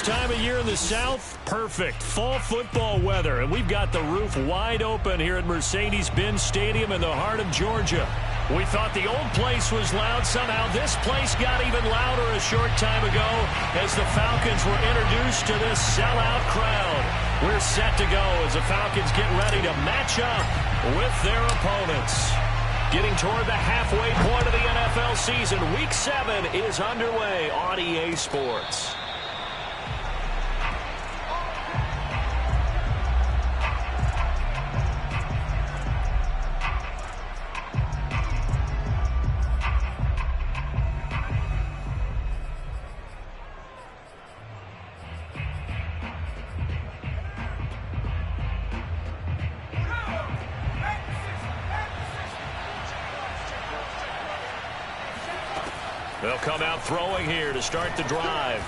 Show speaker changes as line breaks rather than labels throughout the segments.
time of year in the South? Perfect. Fall football weather. And we've got the roof wide open here at Mercedes-Benz Stadium in the heart of Georgia. We thought the old place was loud. Somehow this place got even louder a short time ago as the Falcons were introduced to this sellout crowd. We're set to go as the Falcons get ready to match up with their opponents. Getting toward the halfway point of the NFL season, Week 7 is underway on EA Sports. They'll come out throwing here to start the drive.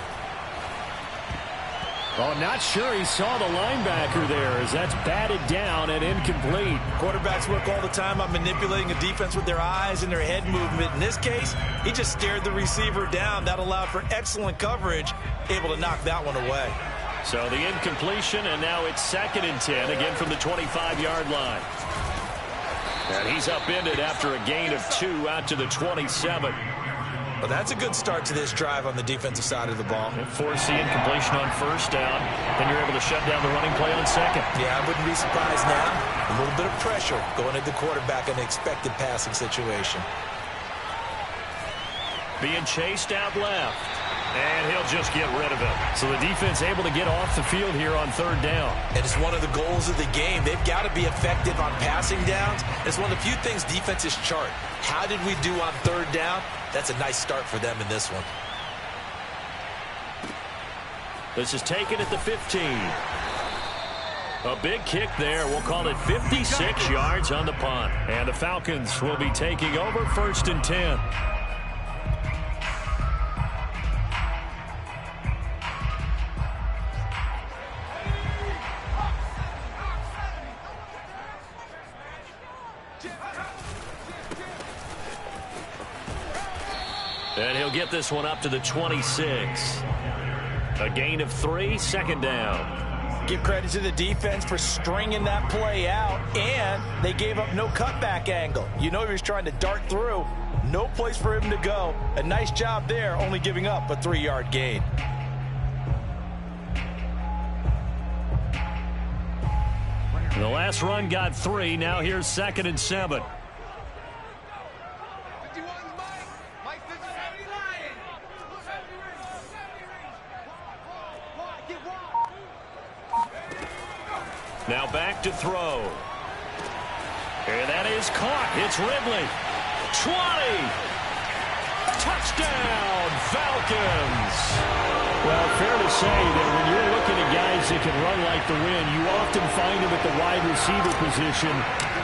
Oh, not sure he saw the linebacker there as that's batted down and incomplete.
Quarterbacks work all the time on manipulating a defense with their eyes and their head movement. In this case, he just stared the receiver down. That allowed for excellent coverage, able to knock that one away.
So the incompletion, and now it's 2nd and 10, again from the 25-yard line. And he's upended after a gain of 2 out to the 27.
Well, that's a good start to this drive on the defensive side of the ball.
Force the incompletion on 1st down. Then you're able to shut down the running play on 2nd.
Yeah, I wouldn't be surprised now. A little bit of pressure going at the quarterback in an expected passing situation.
Being chased out left. And he'll just get rid of it. So the defense able to get off the field here on 3rd down.
And it's one of the goals of the game. They've got to be effective on passing downs. It's one of the few things defenses chart. How did we do on 3rd down? That's a nice start for them in this one.
This is taken at the 15. A big kick there. We'll call it 56 yards on the punt. And the Falcons will be taking over 1st and 10. And he'll get this one up to the 26. A gain of 3, 2nd down.
Give credit to the defense for stringing that play out, and they gave up no cutback angle. You know he was trying to dart through. No place for him to go. A nice job there, only giving up a 3-yard gain.
The last run got 3. Now here's 2nd and 7. Now back to throw. And that is caught. It's Ridley. 20. Touchdown, Falcons. Well, fair to say that when you're looking at guys that can run like the wind, you often find them at the wide receiver position,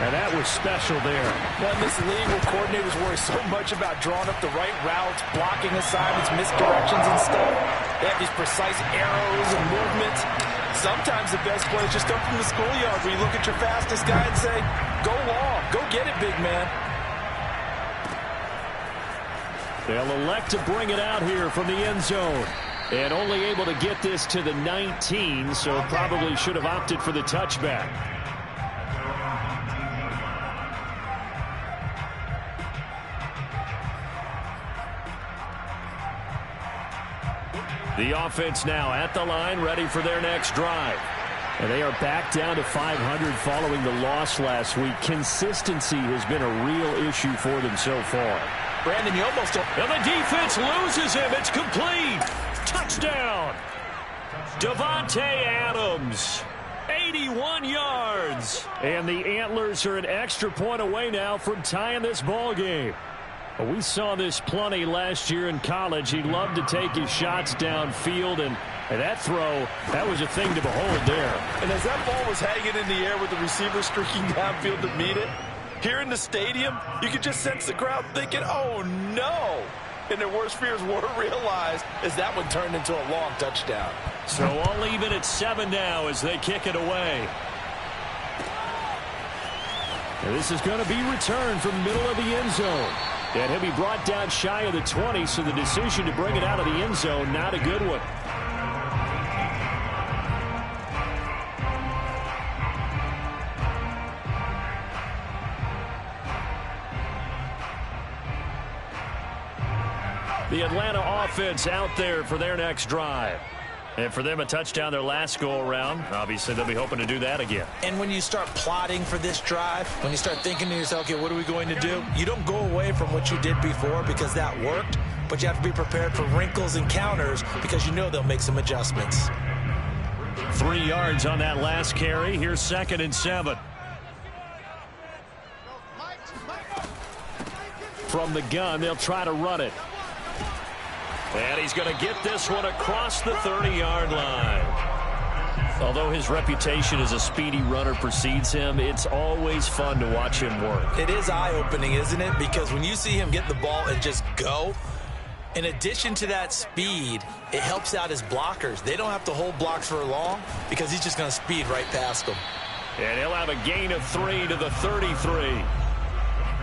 and that was special there.
Well, in this league where coordinators worry so much about drawing up the right routes, blocking assignments, misdirections and stuff, they have these precise arrows and movements. Sometimes the best play is just up from the schoolyard where you look at your fastest guy and say, go long, go get it, big man.
They'll elect to bring it out here from the end zone. And only able to get this to the 19, so probably should have opted for the touchback. The offense now at the line, ready for their next drive. And they are back down to 500 following the loss last week. Consistency has been a real issue for them so far.
Brandon, you almost don't...
And the defense loses him. It's complete. Touchdown. Davante Adams. 81 yards. And the Antlers are an extra point away now from tying this ball game. We saw this plenty last year in college. He loved to take his shots downfield, and that throw, that was a thing to behold there.
And as that ball was hanging in the air with the receiver streaking downfield to meet it, here in the stadium, you could just sense the crowd thinking, oh, no. And their worst fears were realized as that one turned into a long touchdown.
So all even at 7 now as they kick it away. And this is going to be returned from the middle of the end zone. And he'll be brought down shy of the 20, so the decision to bring it out of the end zone, not a good one. The Atlanta offense out there for their next drive. And for them, a touchdown their last go-around. Obviously, they'll be hoping to do that again.
And when you start plotting for this drive, when you start thinking to yourself, okay, what are we going to do? You don't go away from what you did before because that worked, but you have to be prepared for wrinkles and counters because you know they'll make some adjustments.
3 yards on that last carry. Here's 2nd and 7. From the gun, they'll try to run it. And he's going to get this one across the 30-yard line. Although his reputation as a speedy runner precedes him, it's always fun to watch him work.
It is eye-opening, isn't it? Because when you see him get the ball and just go, in addition to that speed, it helps out his blockers. They don't have to hold blocks for long because he's just going to speed right past them.
And he'll have a gain of 3 to the 33.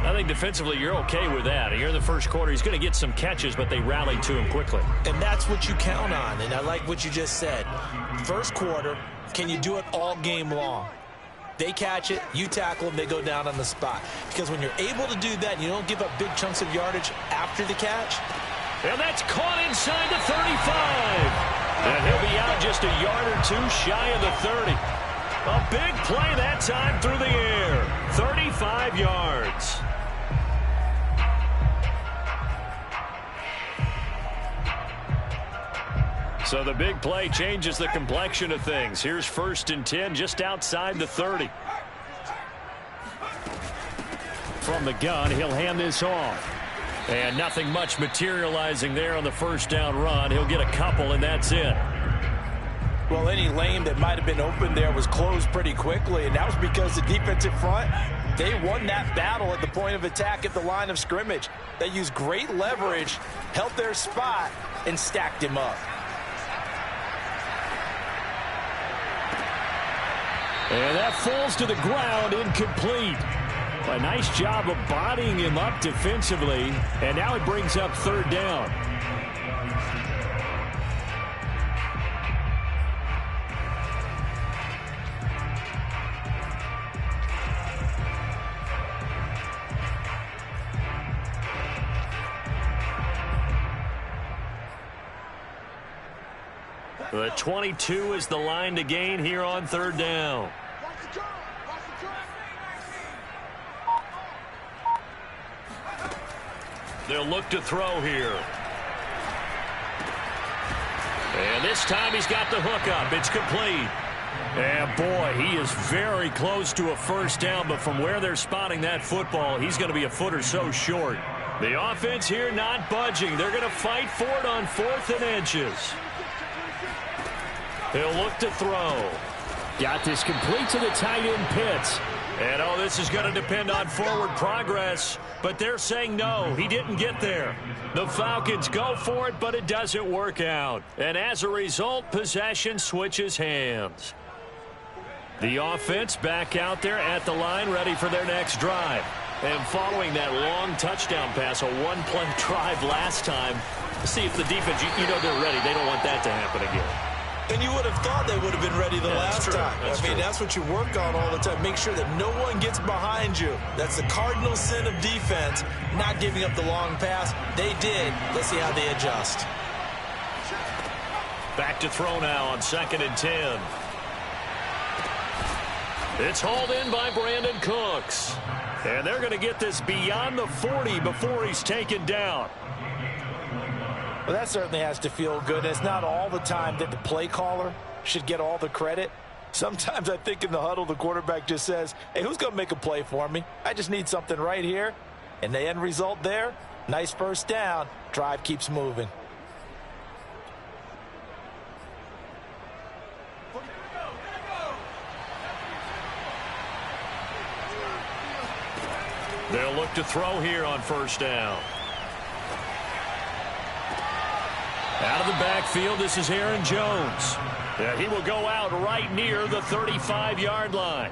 I think defensively you're okay with that. Here in the first quarter, he's going to get some catches, but they rallied to him quickly.
And that's what you count on, and I like what you just said. First quarter, can you do it all game long? They catch it, you tackle them, they go down on the spot. Because when you're able to do that, you don't give up big chunks of yardage after the catch.
And that's caught inside the 35. And he'll be out just a yard or two shy of the 30. A big play that time through the air. 35 yards. So the big play changes the complexion of things. Here's 1st and 10 just outside the 30. From the gun, he'll hand this off. And nothing much materializing there on the first down run. He'll get a couple, and that's it.
Well, any lane that might have been open there was closed pretty quickly, and that was because the defensive front, they won that battle at the point of attack at the line of scrimmage. They used great leverage, held their spot, and stacked him up.
And that falls to the ground, incomplete. A nice job of bodying him up defensively, and now it brings up 3rd down. The 22 is the line to gain here on 3rd down. They'll look to throw here. And this time he's got the hook up. It's complete. And boy, he is very close to a first down, but from where they're spotting that football, he's going to be a foot or so short. The offense here not budging. They're going to fight for it on 4th and inches. He'll look to throw. Got this complete to the tight end Pitts. And, oh, this is going to depend on forward progress. But they're saying no, he didn't get there. The Falcons go for it, but it doesn't work out. And as a result, possession switches hands. The offense back out there at the line, ready for their next drive. And following that long touchdown pass, a one-play drive last time, see if the defense, you know they're ready. They don't want that to happen again.
And you would have thought they would have been ready the last time. I mean, that's what you work on all the time. Make sure that no one gets behind you. That's the cardinal sin of defense, not giving up the long pass. They did. Let's see how they adjust.
Back to throw now on 2nd and 10. It's hauled in by Brandon Cooks. And they're going to get this beyond the 40 before he's taken down.
Well, that certainly has to feel good. It's not all the time that the play caller should get all the credit. Sometimes I think in the huddle, the quarterback just says, hey, who's going to make a play for me? I just need something right here. And the end result there, nice first down. Drive keeps moving.
They'll look to throw here on 1st down. Out of the backfield, this is Aaron Jones. Yeah, he will go out right near the 35-yard line.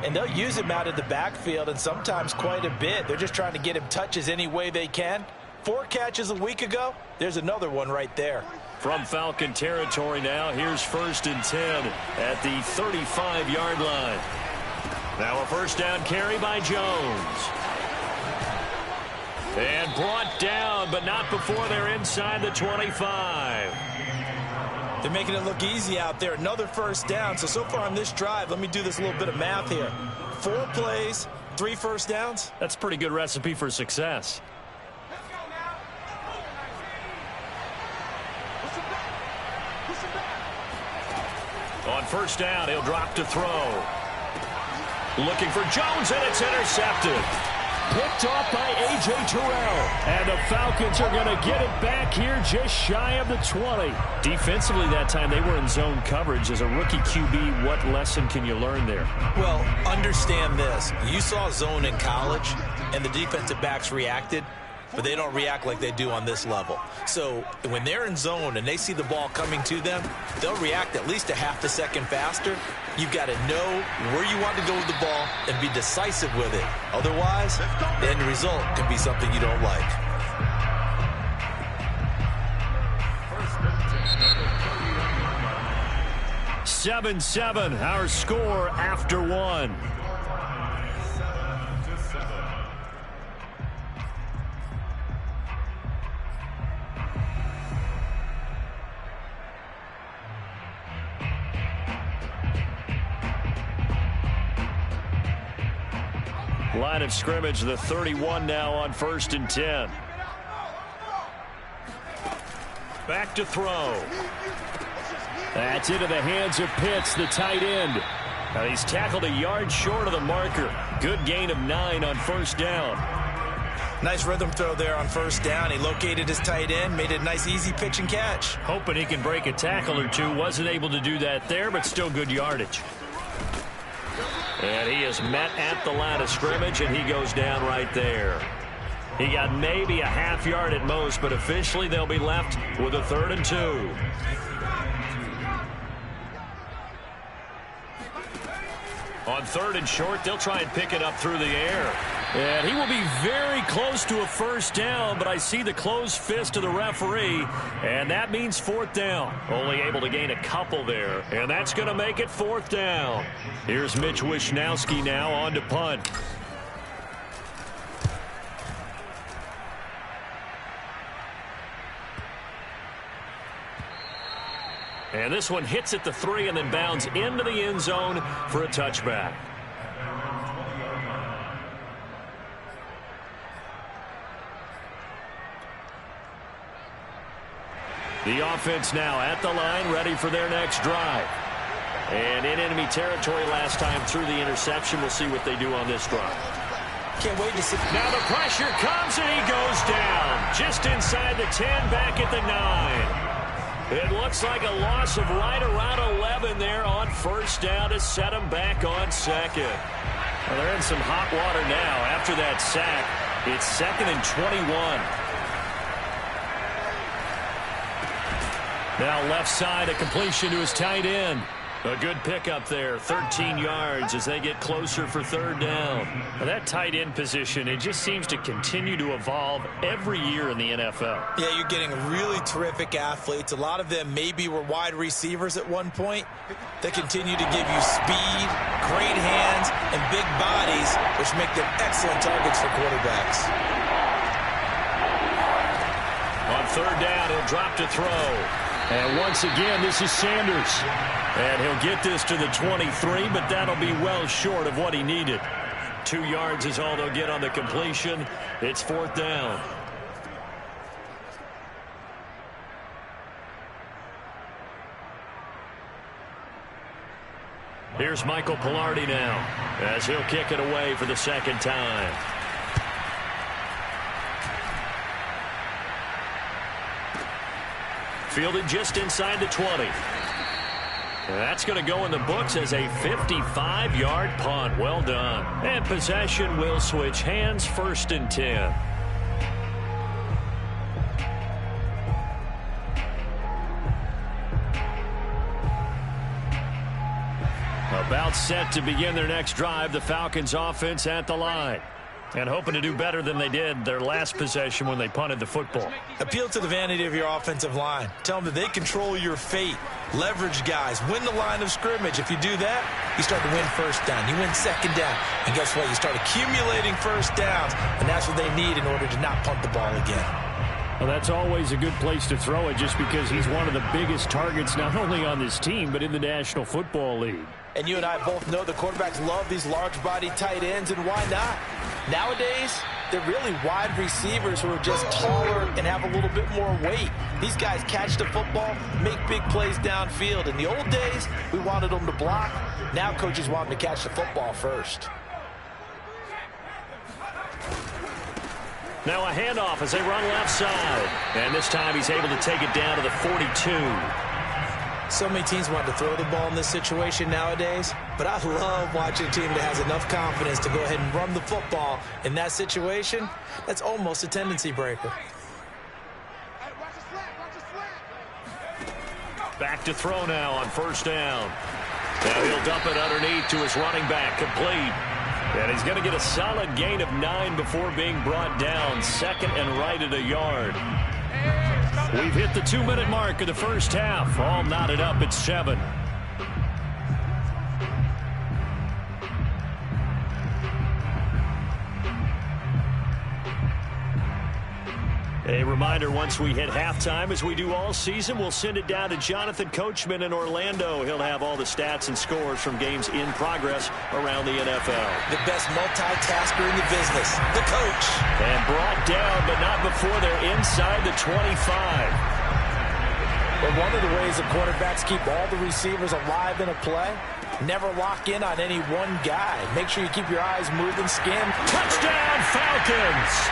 And they'll use him out of the backfield, and sometimes quite a bit. They're just trying to get him touches any way they can. 4 catches a week ago. There's another one right there.
From Falcon territory now, here's 1st and 10 at the 35-yard line. Now a first down carry by Jones. And brought down, but not before they're inside the 25.
They're making it look easy out there. Another first down. So far on this drive, let me do this little bit of math here. 4 plays, 3 first downs.
That's a pretty good recipe for success. On first down, he'll drop to throw. Looking for Jones, and it's intercepted. Picked off by A.J. Terrell. And the Falcons are going to get it back here just shy of the 20. Defensively that time, they were in zone coverage. As a rookie QB, what lesson can you learn there?
Well, understand this. You saw zone in college, and the defensive backs reacted, but they don't react like they do on this level. So when they're in zone and they see the ball coming to them, they'll react at least a half a second faster. You've got to know where you want to go with the ball and be decisive with it. Otherwise, the end result can be something you don't like.
Seven, our score after one. Line of scrimmage, the 31 now on 1st and 10. Back to throw. That's into the hands of Pitts, the tight end. Now he's tackled a yard short of the marker. Good gain of 9 on first down.
Nice rhythm throw there on first down. He located his tight end, made it a nice easy pitch and catch.
Hoping he can break a tackle or two. Wasn't able to do that there, but still good yardage. And he is met at the line of scrimmage, and he goes down right there. He got maybe a half yard at most, but officially they'll be left with a 3rd and 2. On 3rd and short, they'll try and pick it up through the air. And he will be very close to a first down, but I see the closed fist of the referee, and that means 4th down. Only able to gain a couple there, and that's going to make it 4th down. Here's Mitch Wishnowski now on to punt. And this one hits at the 3 and then bounds into the end zone for a touchback. The offense now at the line, ready for their next drive. And in enemy territory last time through the interception. We'll see what they do on this drive.
Can't wait to see.
Now the pressure comes, and he goes down. Just inside the 10, back at the 9. It looks like a loss of right around 11 there on first down to set him back on 2nd. Well, they're in some hot water now after that sack. It's 2nd and 21. Now left side, a completion to his tight end. A good pickup there, 13 yards as they get closer for 3rd down. Now that tight end position, it just seems to continue to evolve every year in the NFL.
Yeah, you're getting really terrific athletes. A lot of them maybe were wide receivers at one point. They continue to give you speed, great hands, and big bodies, which make them excellent targets for quarterbacks.
On 3rd down, he'll drop to throw. And once again, this is Sanders. And he'll get this to the 23, but that'll be well short of what he needed. 2 yards is all they'll get on the completion. It's 4th down. Here's Michael Pilardi now as he'll kick it away for the 2nd time. Fielded just inside the 20. That's going to go in the books as a 55-yard punt. Well done. And possession will switch hands, 1st and 10. About set to begin their next drive. The Falcons offense at the line. And hoping to do better than they did their last possession when they punted the football.
Appeal to the vanity of your offensive line. Tell them that they control your fate. Leverage guys. Win the line of scrimmage. If you do that, you start to win first down. You win second down. And guess what? You start accumulating first downs. And that's what they need in order to not punt the ball again.
Well, that's always a good place to throw it just because he's one of the biggest targets not only on this team but in the National Football League.
And you and I both know the quarterbacks love these large-body tight ends, and why not? Nowadays, they're really wide receivers who are just taller and have a little bit more weight. These guys catch the football, make big plays downfield. In the old days, we wanted them to block. Now coaches want them to catch the football first.
Now a handoff as they run left side. And this time he's able to take it down to the 42.
So many teams want to throw the ball in this situation nowadays, but I love watching a team that has enough confidence to go ahead and run the football in that situation. That's almost a tendency breaker.
Back to throw now on first down. Now he'll dump it underneath to his running back, complete. And he's going to get a solid gain of 9 before being brought down. Second and right at a yard. We've hit the 2-minute mark of the first half. All knotted up at 7. A reminder, once we hit halftime, as we do all season, we'll send it down to Jonathan Coachman in Orlando. He'll have all the stats and scores from games in progress around the NFL.
The best multitasker in the business, the coach.
And brought down, but not before they're inside the 25.
But one of the ways the quarterbacks keep all the receivers alive in a play, never lock in on any one guy. Make sure you keep your eyes moving, scan.
Touchdown, Falcons!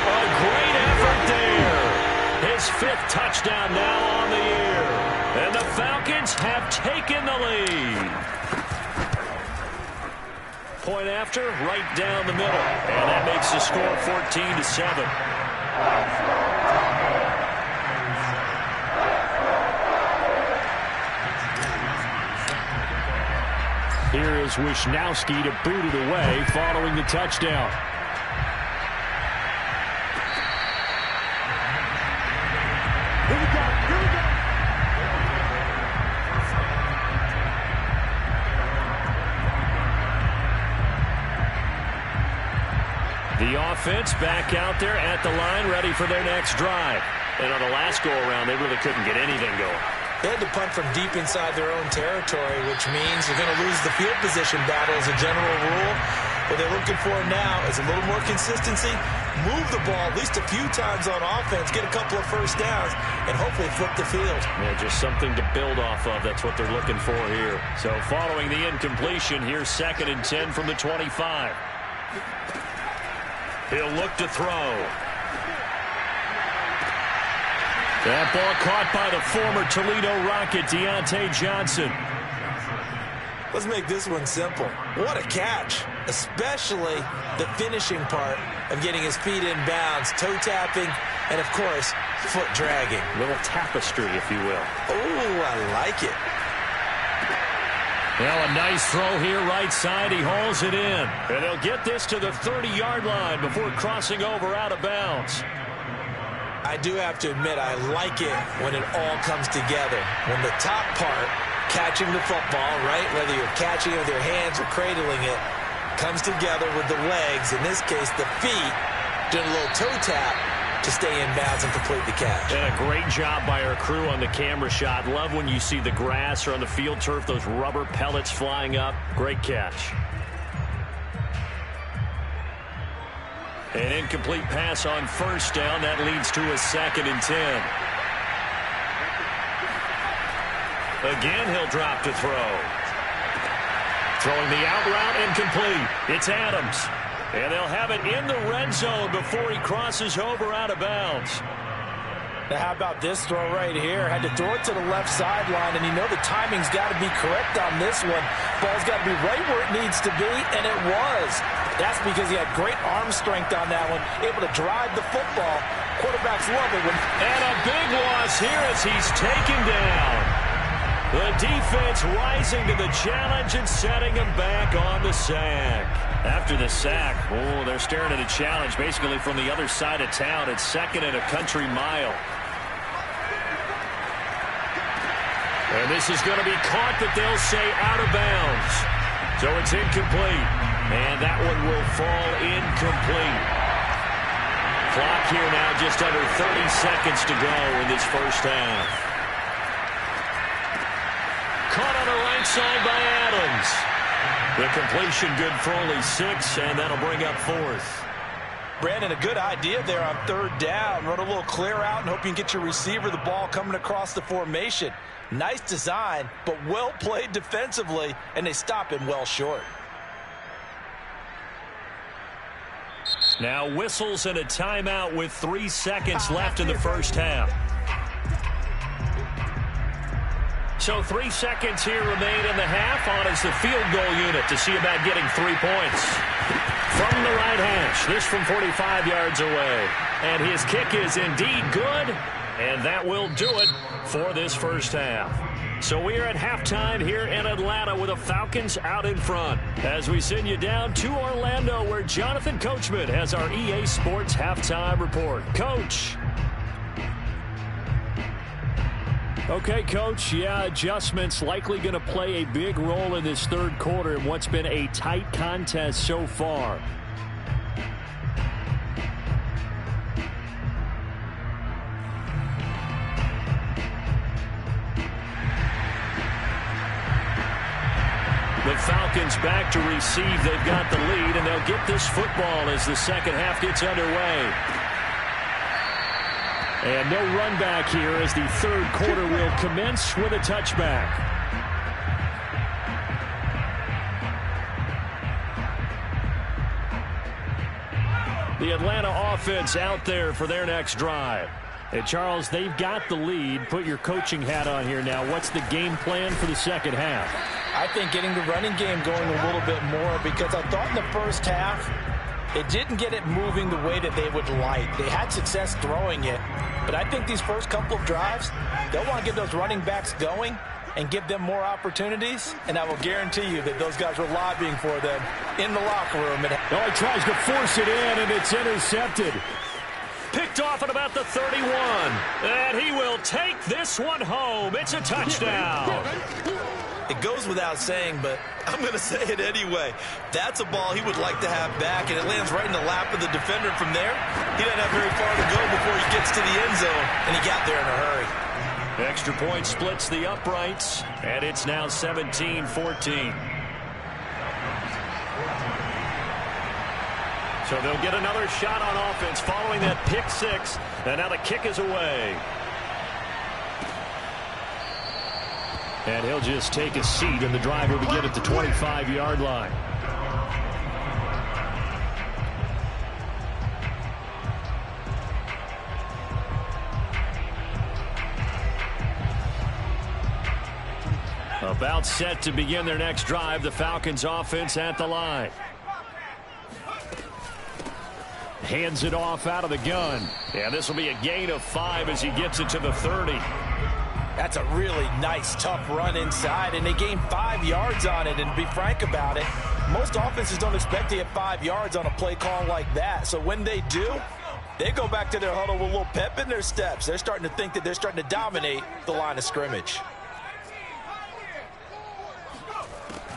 A great effort there. His 5th touchdown now on the year. And the Falcons have taken the lead. Point after, right down the middle. And that makes the score 14-7. Here is Wisnowski to boot it away following the touchdown. The offense back out there at the line, ready for their next drive. And on the last go-around, they really couldn't get anything going.
They had to punt from deep inside their own territory, which means you're going to lose the field position battle as a general rule. What they're looking for now is a little more consistency, move the ball at least a few times on offense, get a couple of first downs, and hopefully flip the field.
Yeah, just something to build off of. That's what they're looking for here. So following the incompletion, here's 2nd and 10 from the 25. He'll look to throw. That ball caught by the former Toledo Rocket, Deontay Johnson.
Let's make this one simple. What a catch, especially the finishing part of getting his feet in bounds, toe tapping, and, of course, foot dragging.
Little tapestry, if you will.
Oh, I like it.
Well, a nice throw here right side. He hauls it in. And they'll get this to the 30-yard line before crossing over out of bounds.
I do have to admit, I like it when it all comes together. When the top part, catching the football, right, whether you're catching it with your hands or cradling it, comes together with the legs, in this case the feet, doing a little toe tap to stay in bounds and complete the catch.
And a great job by our crew on the camera shot. Love when you see the grass or on the field turf, those rubber pellets flying up. Great catch. An incomplete pass on first down. That leads to a 2nd and 10. Again, he'll drop to throw. Throwing the out route, incomplete. It's Adams. And they'll have it in the red zone before he crosses over out of bounds.
Now, how about this throw right here? Had to throw it to the left sideline, and you know the timing's got to be correct on this one. Ball's got to be right where it needs to be, and it was. That's because he had great arm strength on that one, able to drive the football. Quarterbacks love it.
And a big loss here as he's taken down. The defense rising to the challenge and setting him back on the sack. After the sack, they're staring at a challenge basically from the other side of town. It's 2nd and a country mile. And this is going to be caught, but they'll say out of bounds. So it's incomplete. And that one will fall incomplete. Clock here now just under 30 seconds to go in this first half. Caught on the right side by Adams. The completion good for only 6, and that'll bring up 4th.
Brandon, a good idea there on 3rd down. Run a little clear out and hope you can get your receiver the ball coming across the formation. Nice design, but well played defensively, and they stop him well short.
Now whistles and a timeout with 3 seconds left in the first half. So 3 seconds here remain in the half. On is the field goal unit to see about getting 3 points. From the right hash, this from 45 yards away. And his kick is indeed good, and that will do it for this first half. So we are at halftime here in Atlanta with the Falcons out in front. As we send you down to Orlando, where Jonathan Coachman has our EA Sports halftime report. Coach. Okay, Coach, adjustments likely going to play a big role in this 3rd quarter in what's been a tight contest so far. The Falcons back to receive. They've got the lead, and they'll get this football as the second half gets underway. And no run back here as the 3rd quarter will commence with a touchback. The Atlanta offense out there for their next drive. And Charles, they've got the lead. Put your coaching hat on here now. What's the game plan for the second half?
I think getting the running game going a little bit more, because I thought in the first half it didn't get it moving the way that they would like. They had success throwing it, but I think these first couple of drives, they'll want to get those running backs going and give them more opportunities, and I will guarantee you that those guys were lobbying for them in the locker room.
Oh, he tries to force it in, and it's intercepted. Picked off at about the 31, and he will take this one home. It's a touchdown.
It goes without saying, but I'm going to say it anyway. That's a ball he would like to have back, and it lands right in the lap of the defender from there. He doesn't have very far to go before he gets to the end zone, and he got there in a hurry.
Extra point splits the uprights, and it's now 17-14. So they'll get another shot on offense following that pick 6, and now the kick is away. And he'll just take a seat, and the drive will begin at the 25-yard line. About set to begin their next drive, the Falcons offense at the line. Hands it off out of the gun. And this will be a gain of 5 as he gets it to the 30.
That's a really nice, tough run inside, and they gained 5 yards on it. And to be frank about it, most offenses don't expect to get 5 yards on a play call like that. So when they do, they go back to their huddle with a little pep in their steps. They're starting to think that they're starting to dominate the line of scrimmage.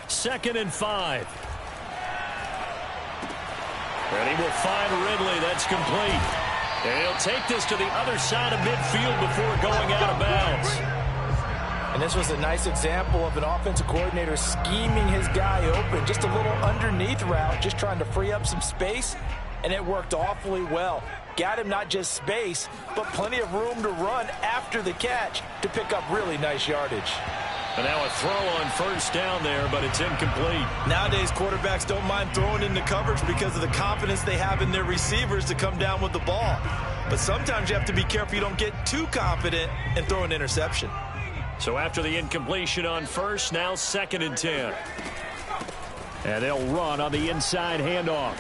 2nd and 5. And he will find Ridley. That's complete. And he'll take this to the other side of midfield before going out of bounds.
And this was a nice example of an offensive coordinator scheming his guy open. Just a little underneath route, just trying to free up some space, and it worked awfully well. Got him not just space, but plenty of room to run after the catch to pick up really nice yardage.
And now a throw on first down there, but it's incomplete.
Nowadays, quarterbacks don't mind throwing into coverage because of the confidence they have in their receivers to come down with the ball. But sometimes you have to be careful you don't get too confident and throw an interception.
So after the incompletion on first, now 2nd and 10. And they'll run on the inside handoff.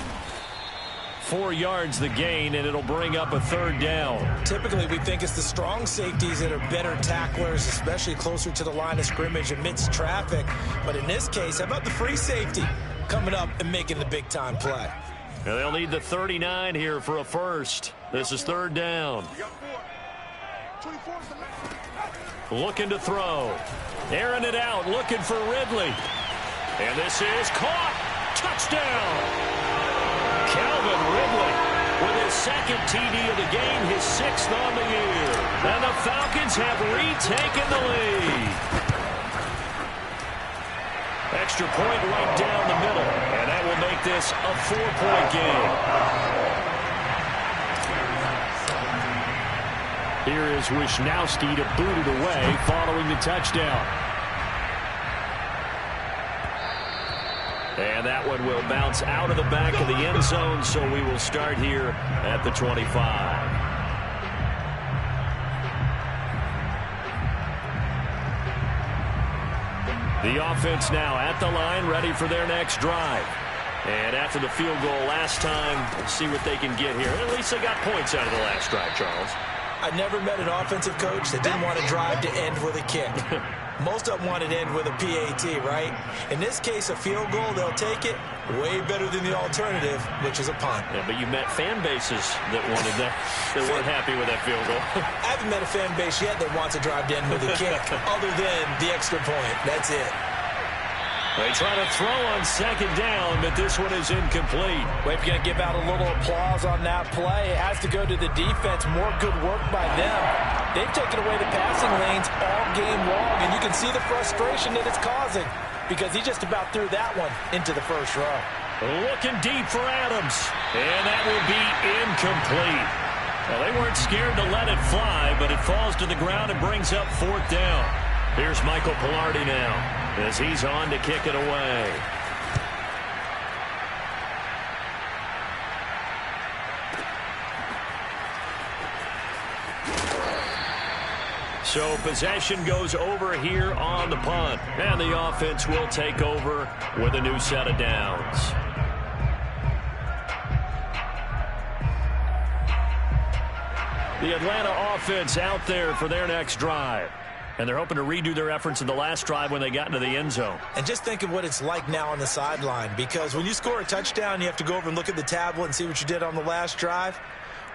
4 yards the gain, and it'll bring up a 3rd down.
Typically, we think it's the strong safeties that are better tacklers, especially closer to the line of scrimmage amidst traffic. But in this case, how about the free safety coming up and making the big-time play?
And they'll need the 39 here for a first. This is 3rd down. Looking to throw. Airing it out, looking for Ridley. And this is caught. Touchdown. Calvin Ridley with his 2nd TD of the game, his 6th on the year. And the Falcons have retaken the lead. Extra point right down the middle. And that will make this a 4-point game. Here is Wisnowski to boot it away following the touchdown. And that one will bounce out of the back of the end zone, so we will start here at the 25. The offense now at the line, ready for their next drive. And after the field goal last time, let's see what they can get here. At least they got points out of the last drive, Charles.
I never met an offensive coach that didn't want to drive to end with a kick. Most of them wanted to end with a PAT, right? In this case, a field goal, they'll take it. Way better than the alternative, which is a punt.
Yeah, but you met fan bases that wanted that, that weren't happy with that field goal.
I haven't met a fan base yet that wants to drive to end with a kick, other than the extra point. That's it.
They try to throw on 2nd down, but this one is incomplete.
Well, if you're going to give out a little applause on that play, it has to go to the defense. More good work by them. They've taken away the passing lanes all game long, and you can see the frustration that it's causing because he just about threw that one into the first row.
Looking deep for Adams, and that will be incomplete. Well, they weren't scared to let it fly, but it falls to the ground and brings up 4th down. Here's Michael Pilardi now as he's on to kick it away. So possession goes over here on the punt, and the offense will take over with a new set of downs. The Atlanta offense out there for their next drive. And they're hoping to redo their efforts in the last drive when they got into the end zone.
And just think of what it's like now on the sideline, because when you score a touchdown, you have to go over and look at the tablet and see what you did on the last drive.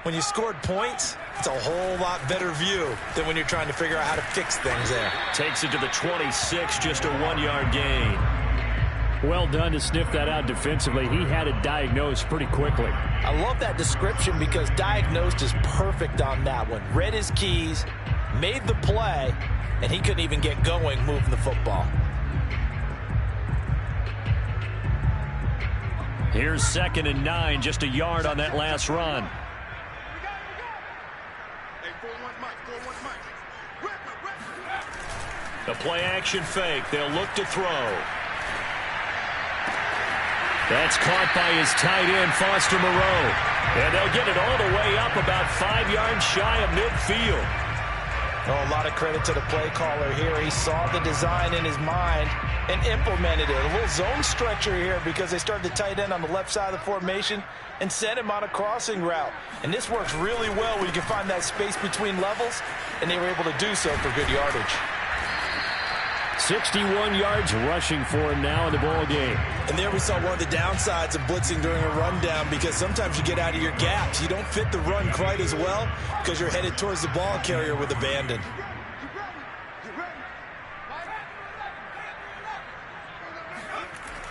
When you scored points, it's a whole lot better view than when you're trying to figure out how to fix things there.
Takes it to the 26, just a 1-yard gain.
Well done to sniff that out defensively. He had it diagnosed pretty quickly.
I love that description because diagnosed is perfect on that one. Read his keys, made the play, and he couldn't even get going moving the football.
Here's 2nd and 9, just a yard on that last run. The play action fake. They'll look to throw. That's caught by his tight end, Foster Moreau. And they'll get it all the way up about 5 yards shy of midfield.
Oh, a lot of credit to the play caller here. He saw the design in his mind and implemented it. A little zone stretcher here because they started the tight end on the left side of the formation and sent him on a crossing route. And this works really well when you can find that space between levels, and they were able to do so for good yardage.
61 yards rushing for him now in the ball game.
And there we saw one of the downsides of blitzing during a rundown, because sometimes you get out of your gaps. You don't fit the run quite as well because you're headed towards the ball carrier with abandon.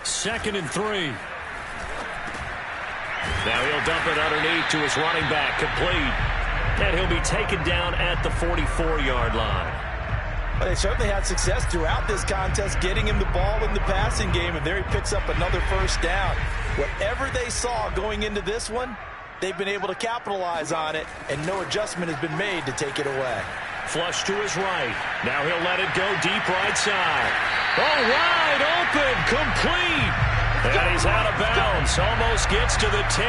Second and 3. Now he'll dump it underneath to his running back, complete. And he'll be taken down at the 44-yard line.
Well, they certainly had success throughout this contest getting him the ball in the passing game, and there he picks up another first down. Whatever they saw going into this one, they've been able to capitalize on it, and no adjustment has been made to take it away.
Flush to his right. Now he'll let it go deep right side. Oh, wide open, complete. And he's out of bounds, almost gets to the 10.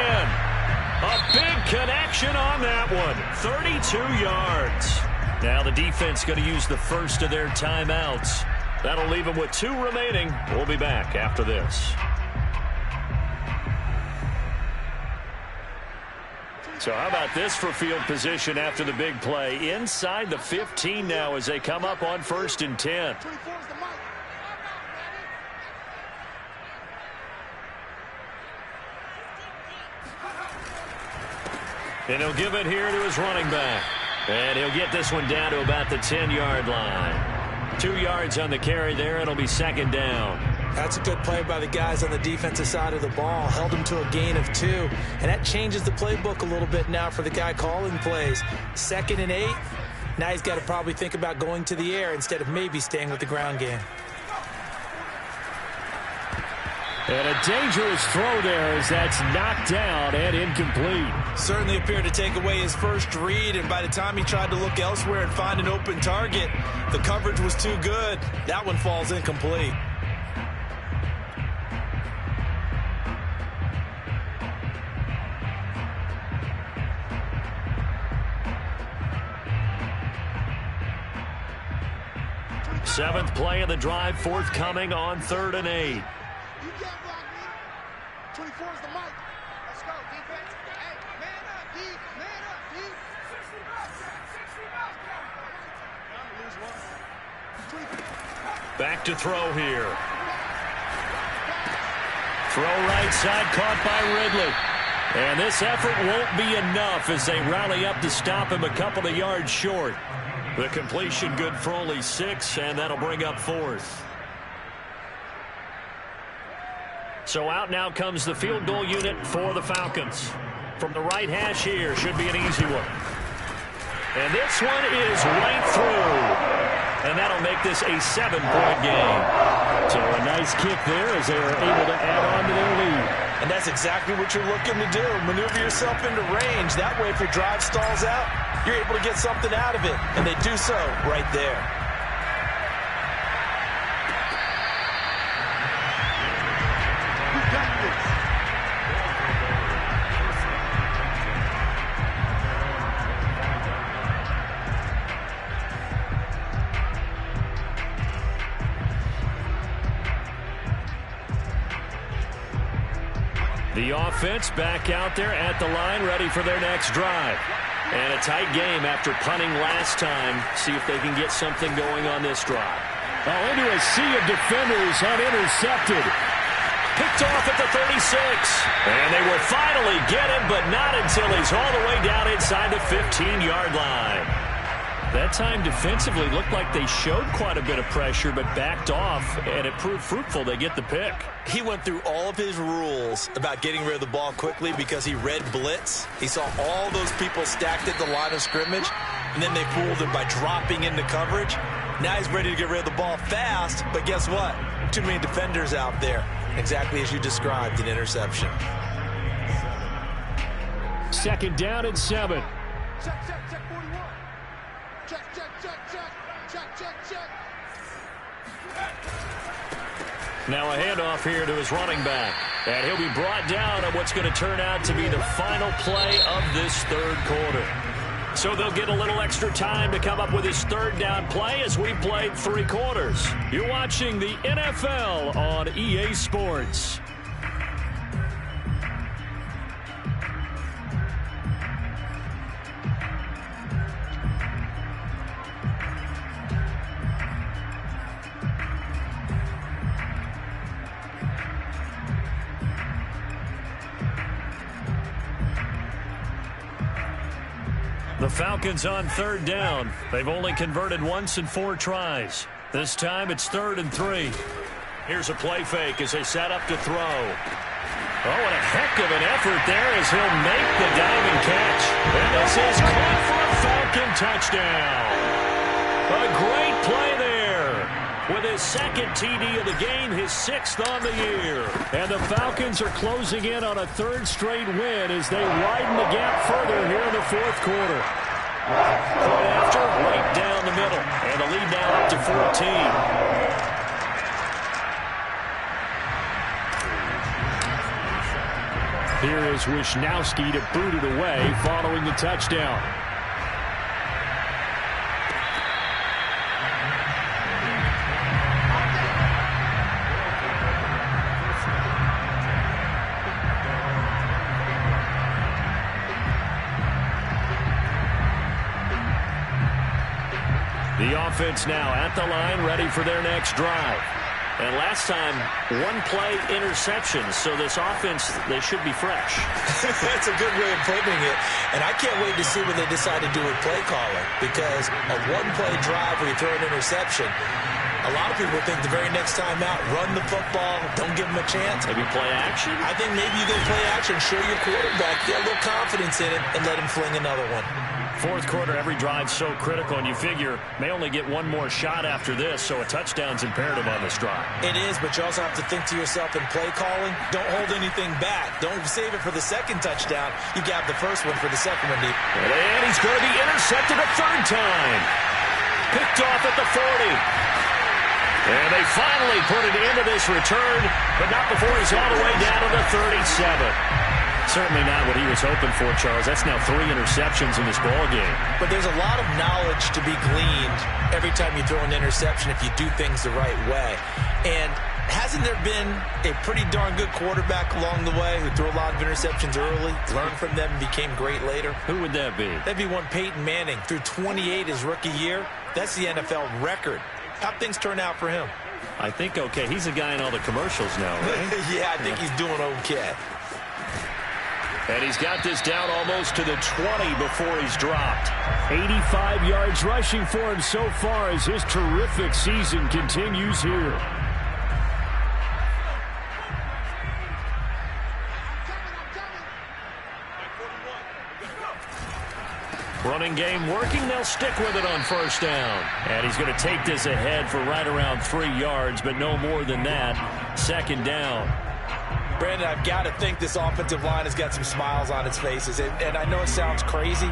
A big connection on that one, 32 yards. Now the defense going to use the first of their timeouts. That'll leave them with 2 remaining. We'll be back after this. So how about this for field position after the big play? Inside the 15 now as they come up on 1st and 10. And he'll give it here to his running back. And he'll get this one down to about the 10-yard line. 2 yards on the carry there. It'll be 2nd down.
That's a good play by the guys on the defensive side of the ball. Held him to a gain of 2. And that changes the playbook a little bit now for the guy calling plays. 2nd and 8. Now he's got to probably think about going to the air instead of maybe staying with the ground game.
And a dangerous throw there as that's knocked down and incomplete.
Certainly appeared to take away his first read, and by the time he tried to look elsewhere and find an open target, the coverage was too good. That one falls incomplete.
Seventh play of the drive forthcoming on 3rd and 8.
24 is the mic. Let's go, defense. Hey, man up, D. Man up, D. 60 bucks.
Back to throw here. Throw right side, caught by Ridley. And this effort won't be enough as they rally up to stop him a couple of yards short. The completion good for only 6, and that'll bring up 4th. So out now comes the field goal unit for the Falcons. From the right hash here, should be an easy one. And this one is right through. And that'll make this a 7-point game.
So a nice kick there as they are able to add on to their lead.
And that's exactly what you're looking to do. Maneuver yourself into range. That way, if your drive stalls out, you're able to get something out of it. And they do so right there.
The offense back out there at the line, ready for their next drive. And a tight game after punting last time. See if they can get something going on this drive.
Oh, into a sea of defenders, unintercepted.
Picked off at the 36. And they will finally get him, but not until he's all the way down inside the 15-yard line. That time defensively looked like they showed quite a bit of pressure, but backed off, and it proved fruitful. They get the pick.
He went through all of his rules about getting rid of the ball quickly because he read blitz. He saw all those people stacked at the line of scrimmage, and then they fooled him by dropping into coverage. Now he's ready to get rid of the ball fast, but guess what? Too many defenders out there. Exactly as you described, an interception.
2nd down and 7.
Check, 41. Check.
Now a handoff here to his running back. And he'll be brought down on what's going to turn out to be the final play of this 3rd quarter. So they'll get a little extra time to come up with his 3rd down play as we played 3 quarters. You're watching the NFL on EA Sports. The Falcons on 3rd down. They've only converted once in 4 tries. This time it's 3rd and 3. Here's a play fake as they set up to throw. Oh, and a heck of an effort there as he'll make the diving catch. And this is caught for a Falcon touchdown. A great play there. With his 2nd TD of the game, his 6th on the year.
And the Falcons are closing in on a 3rd straight win as they widen the gap further here in the 4th quarter.
Point after, right down the middle. And the lead now up to 14.
Here is Wisnowski to boot it away following the touchdown.
The offense now at the line, ready for their next drive. And last time, one-play interceptions. So this offense, they should be fresh.
That's a good way of putting it. And I can't wait to see what they decide to do with play calling. Because a one-play drive where you throw an interception, a lot of people think the very next time out, run the football, don't give them a chance.
Maybe play action?
I think maybe you go play action, show your quarterback, get a little confidence in it, and let him fling another one.
Fourth quarter, every drive so critical, and you figure may only get one more shot after this, so a touchdown's imperative on this drive.
It is, but you also have to think to yourself in play calling, don't hold anything back. Don't save it for the second touchdown. You got the first one for the second one.
And he's going to be intercepted a third time. Picked off at the 40. And they finally put it into this return, but not before he's all the way down to the 37. Certainly not what he was hoping for, Charles. That's now 3 interceptions in this ball game.
But there's a lot of knowledge to be gleaned every time you throw an interception if you do things the right way. And hasn't there been a pretty darn good quarterback along the way who threw a lot of interceptions early, learned from them, and became great later?
Who would that be?
That'd be one Peyton Manning. Threw 28 his rookie year. That's the NFL record. How'd things turn out for him?
I think okay. He's a guy in all the commercials now, right?
Yeah, I think he's doing okay.
And he's got this down almost to the 20 before he's dropped.
85 yards rushing for him so far as his terrific season continues here.
Running game working. They'll stick with it on first down. And he's going to take this ahead for right around 3 yards, but no more than that. Second down.
Brandon, I've got to think this offensive line has got some smiles on its faces. And I know it sounds crazy,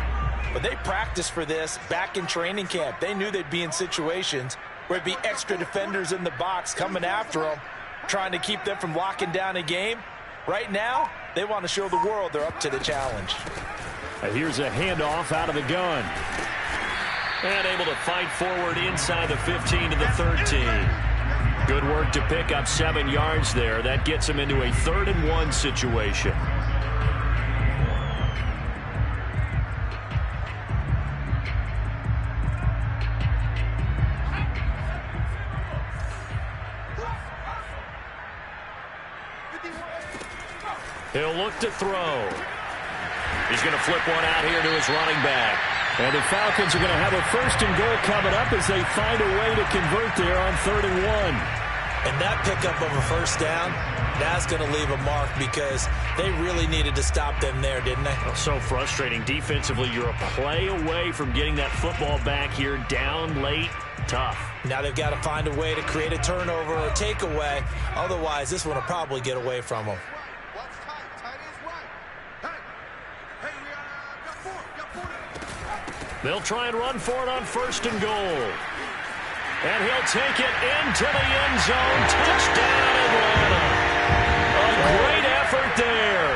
but they practiced for this back in training camp. They knew they'd be in situations where it'd be extra defenders in the box coming after them, trying to keep them from locking down a game. Right now, they want to show the world they're up to the challenge.
Here's a handoff out of the gun.
And able to fight forward inside the 15 to the 13. Good work to pick up 7 yards there. That gets him into a 3rd and 1 situation. He'll look to throw. He's going to flip one out here to his running back.
And the Falcons are going to have a 1st and goal coming up as they find a way to convert there on 3rd and 1.
And that pickup of a first down, that's going to leave a mark because they really needed to stop them there, didn't they?
Well, so frustrating. Defensively, you're a play away from getting that football back here down late. Tough.
Now they've got to find a way to create a turnover or a takeaway. Otherwise, this one will probably get away from them.
They'll try and run for it on 1st and goal. And he'll take it into the end zone. Touchdown, Atlanta. A great effort there.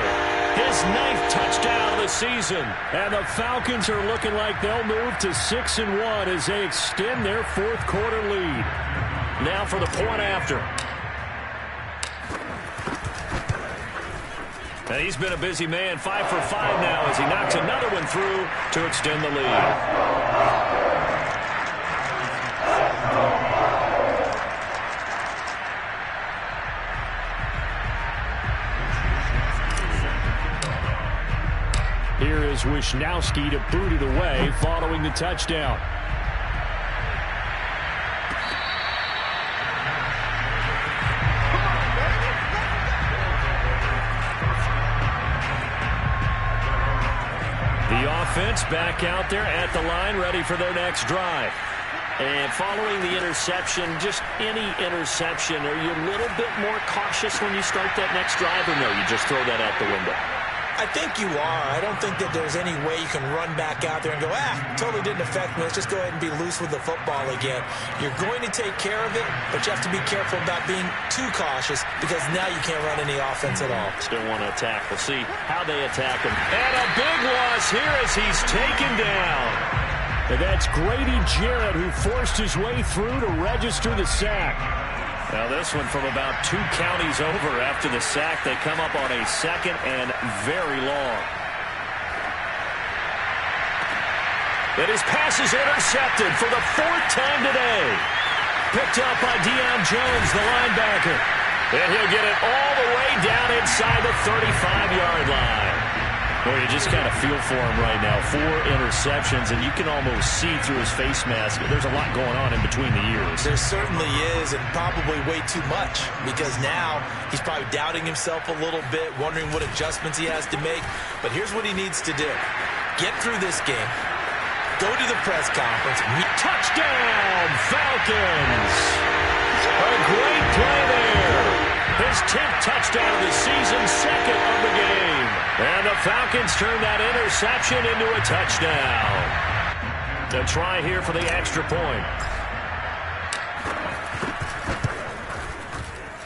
His 9th touchdown of the season.
And the Falcons are looking like they'll move to 6 and 1 as they extend their 4th quarter lead.
Now for the point after. And he's been a busy man, 5 for 5 now as he knocks another one through to extend the lead.
Here is Wisnowski to boot it away following the touchdown.
The offense back out there at the line, ready for their next drive. And following the interception, just any interception, are you a little bit more cautious when you start that next drive, or no, you just throw that out the window?
I think you are. I don't think that there's any way you can run back out there and go, totally didn't affect me. Let's just go ahead and be loose with the football again. You're going to take care of it, but you have to be careful about being too cautious because now you can't run any offense at all.
Still want to attack. We'll see how they attack him. And a big loss here as he's taken down.
And that's Grady Jarrett who forced his way through to register the sack.
Now this one from about 2 counties over after the sack. They come up on a 2nd and very long. And his pass is intercepted for the 4th time today. Picked up by Deion Jones, the linebacker. And he'll get it all the way down inside the 35-yard line. Well, you just kind of feel for him right now. 4 interceptions, and you can almost see through his face mask. There's a lot going on in between the ears.
There certainly is, and probably way too much, because now he's probably doubting himself a little bit, wondering what adjustments he has to make. But here's what he needs to do. Get through this game. Go to the press conference.
Touchdown, Falcons! A great play there. His 10th touchdown of the season, 2nd of the game. And the Falcons turn that interception into a touchdown. A try here for the extra point.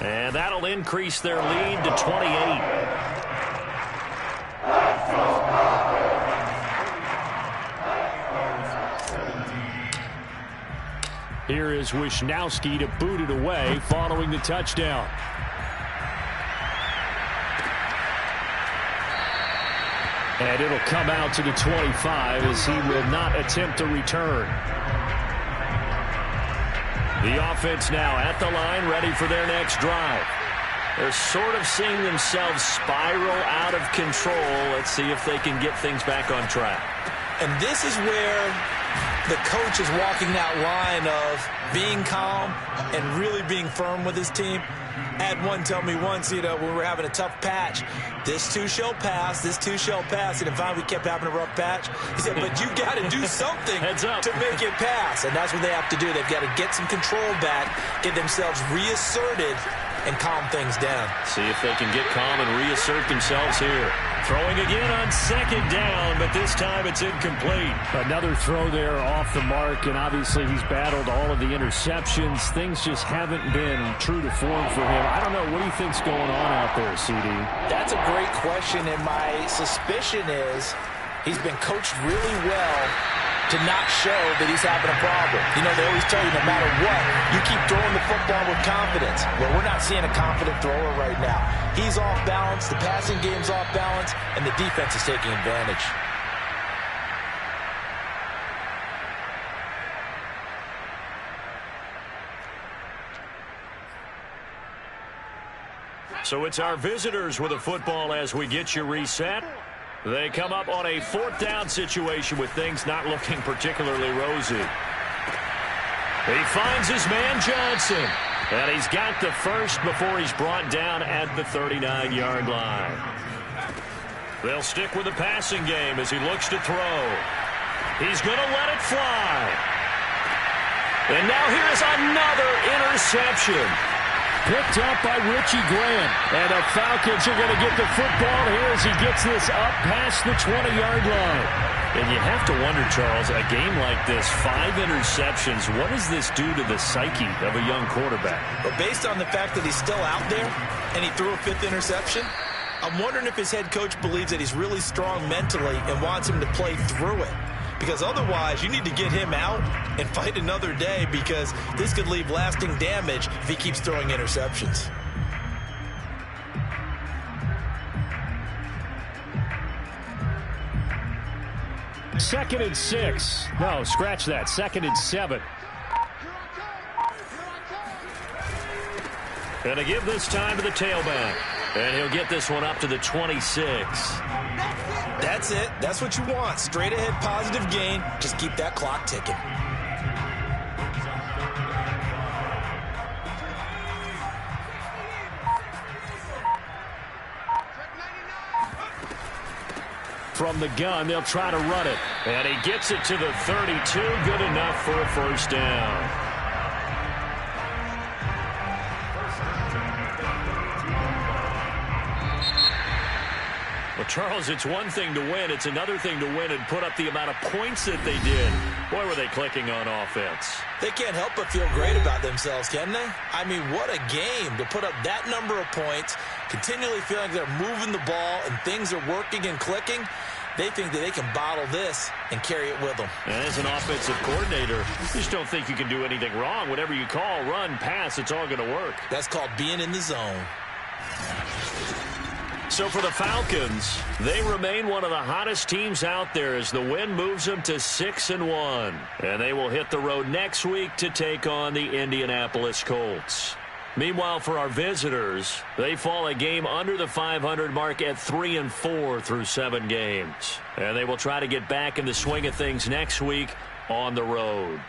And that'll increase their lead to 28. Here is Wisnowski to boot it away following the touchdown. And it'll come out to the 25 as he will not attempt to return. The offense now at the line, ready for their next drive. They're sort of seeing themselves spiral out of control. Let's see if they can get things back on track.
And this is where the coach is walking that line of being calm and really being firm with his team. I had one tell me once, when we were having a tough patch, this too shall pass, this too shall pass. And finally we kept having a rough patch. He said, but you got to do something to make it pass. And that's what they have to do. They've got to get some control back, get themselves reasserted, and calm things down.
See if they can get calm and reassert themselves here. Throwing again on 2nd down, but this time it's incomplete.
Another throw there off the mark, and obviously he's battled all of the interceptions. Things just haven't been true to form for him. I don't know. What do you think's going on out there, CD?
That's a great question, and my suspicion is he's been coached really well to not show that he's having a problem. They always tell you no matter what, you keep throwing the football with confidence. Well, we're not seeing a confident thrower right now. He's off balance, the passing game's off balance, and the defense is taking advantage.
So it's our visitors with a football as we get you reset. They come up on a 4th down situation with things not looking particularly rosy. He finds his man Johnson, and he's got the first before he's brought down at the 39-yard line. They'll stick with the passing game as he looks to throw. He's going to let it fly. And now here is another interception.
Picked up by Richie Grant. And the Falcons are going to get the football here as he gets this up past the 20-yard line.
And you have to wonder, Charles, a game like this, 5 interceptions, what does this do to the psyche of a young quarterback?
But based on the fact that he's still out there and he threw a 5th interception, I'm wondering if his head coach believes that he's really strong mentally and wants him to play through it. Because otherwise, you need to get him out and fight another day, because this could leave lasting damage if he keeps throwing interceptions.
Second and 6. No, scratch that. 2nd and 7.
Going to give this time to the tailback. And he'll get this one up to the 26.
That's it. That's what you want. Straight ahead positive gain. Just keep that clock ticking.
From the gun, they'll try to run it.
And he gets it to the 32. Good enough for a first down. Well, Charles, it's one thing to win. It's another thing to win and put up the amount of points that they did. Boy, were they clicking on offense.
They can't help but feel great about themselves, can they? I mean, what a game to put up that number of points, continually feeling like they're moving the ball and things are working and clicking. They think that they can bottle this and carry it with them.
And as an offensive coordinator, you just don't think you can do anything wrong. Whatever you call, run, pass, it's all going to work.
That's called being in the zone.
So for the Falcons, they remain one of the hottest teams out there as the win moves them to 6-1. And they will hit the road next week to take on the Indianapolis Colts. Meanwhile, for our visitors, they fall a game under the 500 mark at 3-4 through 7 games. And they will try to get back in the swing of things next week on the road.